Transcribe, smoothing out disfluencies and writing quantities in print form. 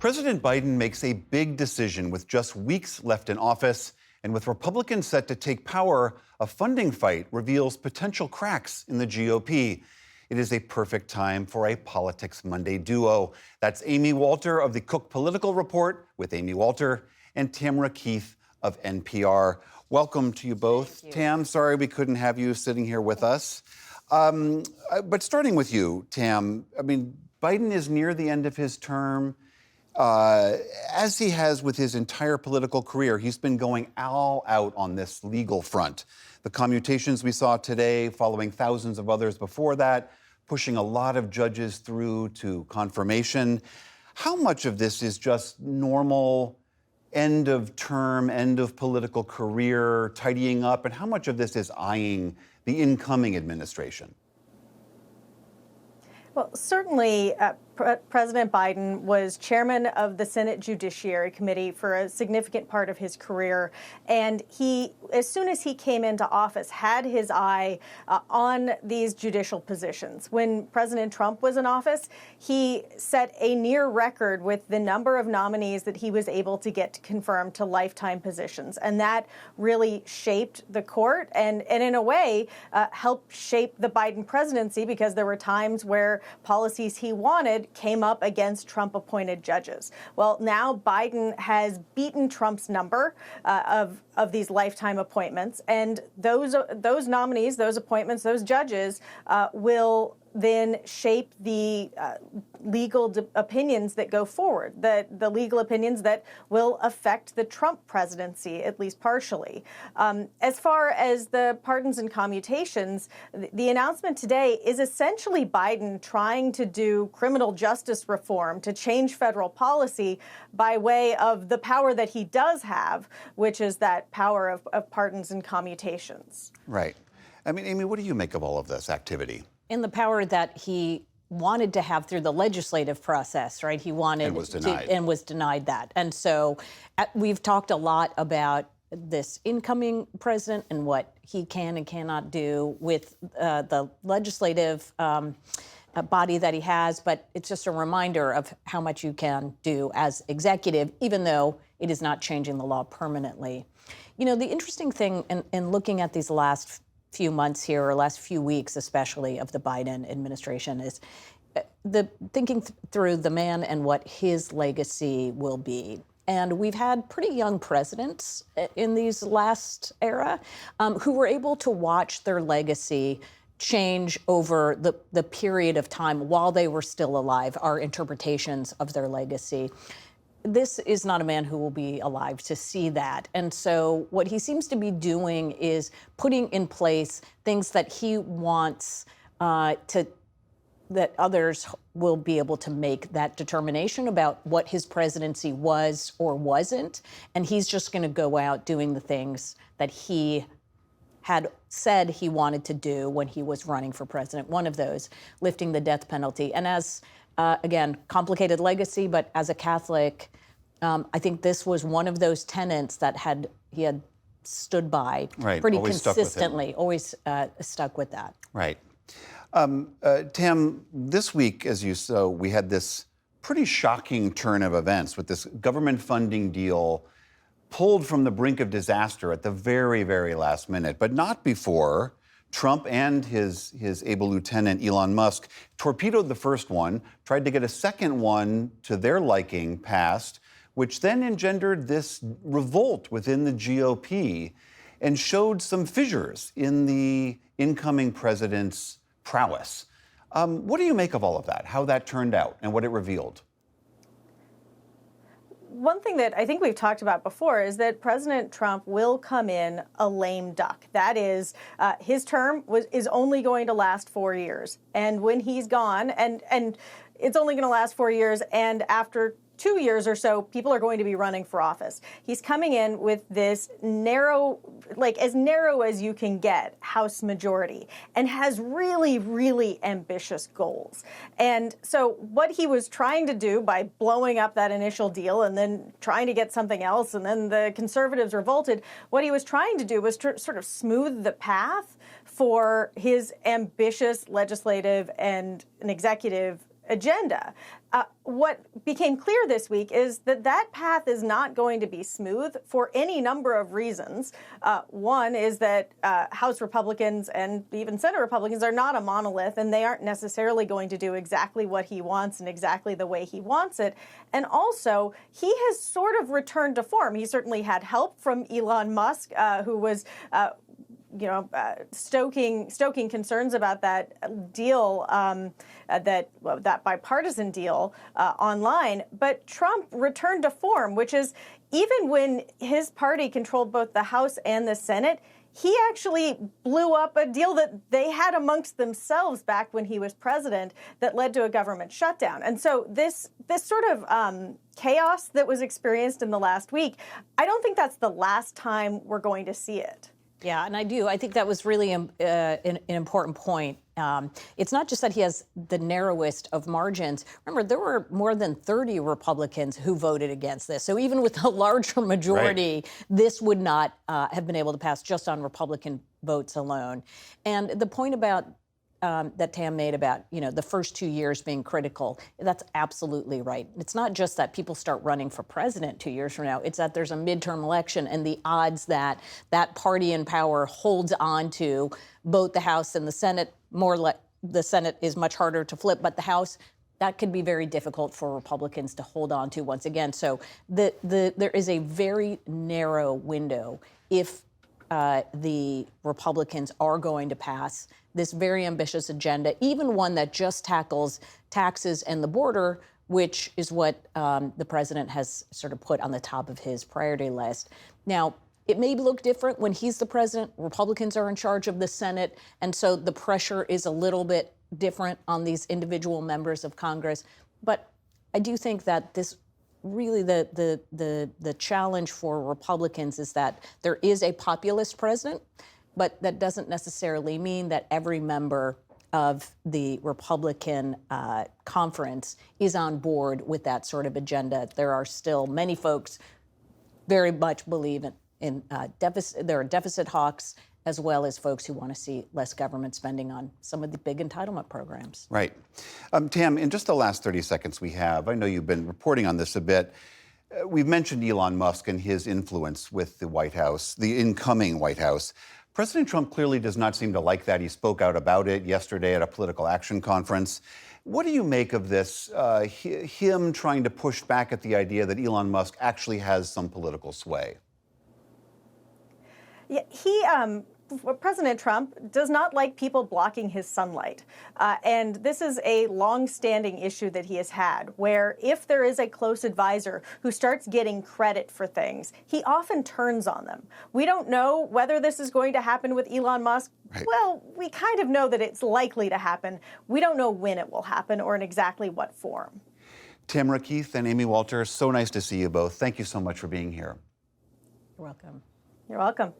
President Biden makes a big decision with just weeks left in office, and with Republicans set to take power, a funding fight reveals potential cracks in the GOP. It is a perfect time for a Politics Monday duo. That's Amy Walter of the Cook Political Report with Amy Walter and Tamara Keith of NPR. Welcome to you both. Tam, sorry we couldn't have you sitting here with us. But starting with you, Tam, Biden is near the end of his term. As he has with his entire political career, he's been going all out on this legal front. The commutations we saw today, following thousands of others before that, pushing a lot of judges through to confirmation. How much of this is just normal end of term, end of political career, tidying up, and how much of this is eyeing the incoming administration? Well, certainly, President Biden was chairman of the Senate Judiciary Committee for a significant part of his career. And he, as soon as he came into office, had his eye on these judicial positions. When President Trump was in office, he set a near record with the number of nominees that he was able to get confirmed to lifetime positions. And that really shaped the court and in a way, helped shape the Biden presidency, because there were times where policies he wanted came up against Trump-appointed judges. Well, now Biden has beaten Trump's number of these lifetime appointments, and those nominees, those appointments, those judges will then shape the legal opinions that go forward, the legal opinions that will affect the Trump presidency, at least partially. As far as the pardons and commutations, the announcement today is essentially Biden trying to do criminal justice reform to change federal policy by way of the power that he does have, which is that power of pardons and commutations. Right. Amy, what do you make of all of this activity? In the power that he wanted to have through the legislative process, right? He wanted and was denied. And was denied that. And so we've talked a lot about this incoming president and what he can and cannot do with the legislative body that he has. But it's just a reminder of how much you can do as executive, even though it is not changing the law permanently. You know, the interesting thing in looking at these last few months here, or last few weeks especially, of the Biden administration is the thinking through the man and what his legacy will be. And we've had pretty young presidents in these last era who were able to watch their legacy change over the period of time while they were still alive, our interpretations of their legacy. This is not a man who will be alive to see that. And so what he seems to be doing is putting in place things that he wants that others will be able to make that determination about what his presidency was or wasn't. And he's just going to go out doing the things that he had said he wanted to do when he was running for president. One of those, lifting the death penalty. And as again, complicated legacy, but as a Catholic, I think this was one of those tenets that he had stood by pretty always consistently, always stuck with that. Right. Tam, this week, as you saw, we had this pretty shocking turn of events with this government funding deal pulled from the brink of disaster at the very, very last minute, but not before Trump and his able lieutenant, Elon Musk, torpedoed the first one, tried to get a second one to their liking passed, which then engendered this revolt within the GOP and showed some fissures in the incoming president's prowess. What do you make of all of that, how that turned out and what it revealed? One thing that I think we've talked about before is that President Trump will come in a lame duck. That is, his term is only going to last 4 years. And when he's gone, and it's only going to last 4 years, and after 2 years or so, people are going to be running for office. He's coming in with this narrow, like as narrow as you can get, House majority, and has really, really ambitious goals. And so what he was trying to do by blowing up that initial deal and then trying to get something else, and then the conservatives revolted, what he was trying to do was to sort of smooth the path for his ambitious legislative and an executive agenda. What became clear this week is that that path is not going to be smooth for any number of reasons. One is that House Republicans and even Senate Republicans are not a monolith, and they aren't necessarily going to do exactly what he wants and exactly the way he wants it. And also, he has sort of returned to form. He certainly had help from Elon Musk, who was stoking concerns about that deal, that bipartisan deal online. But Trump returned to form, which is even when his party controlled both the House and the Senate, he actually blew up a deal that they had amongst themselves back when he was president that led to a government shutdown. And so this sort of chaos that was experienced in the last week, I don't think that's the last time we're going to see it. Yeah, and I do. I think that was really an important point. It's not just that he has the narrowest of margins. Remember, there were more than 30 Republicans who voted against this. So even with a larger majority, this would not have been able to pass just on Republican votes alone. And the point about that Tam made about, the first 2 years being critical, that's absolutely right. It's not just that people start running for president 2 years from now. It's that there's a midterm election and the odds that that party in power holds on to both the House and the Senate. The Senate is much harder to flip, but the House, that could be very difficult for Republicans to hold on to once again. So there is a very narrow window if the Republicans are going to pass this very ambitious agenda, even one that just tackles taxes and the border, which is what the president has sort of put on the top of his priority list. Now, it may look different when he's the president. Republicans are in charge of the Senate, and so the pressure is a little bit different on these individual members of Congress. But I do think that this really the challenge for Republicans is that there is a populist president, but that doesn't necessarily mean that every member of the Republican conference is on board with that sort of agenda. There are still many folks very much believe in deficit. There are deficit hawks, as well as folks who want to see less government spending on some of the big entitlement programs. Right. Tam, in just the last 30 seconds we have, I know you've been reporting on this a bit. We've mentioned Elon Musk and his influence with the White House, the incoming White House. President Trump clearly does not seem to like that. He spoke out about it yesterday at a political action conference. What do you make of this, him trying to push back at the idea that Elon Musk actually has some political sway? Yeah, President Trump does not like people blocking his sunlight. And this is a long-standing issue that he has had, where if there is a close advisor who starts getting credit for things, he often turns on them. We don't know whether this is going to happen with Elon Musk. Right. Well, we kind of know that it's likely to happen. We don't know when it will happen or in exactly what form. Tamara Keith and Amy Walter, so nice to see you both. Thank you so much for being here. You're welcome. You're welcome.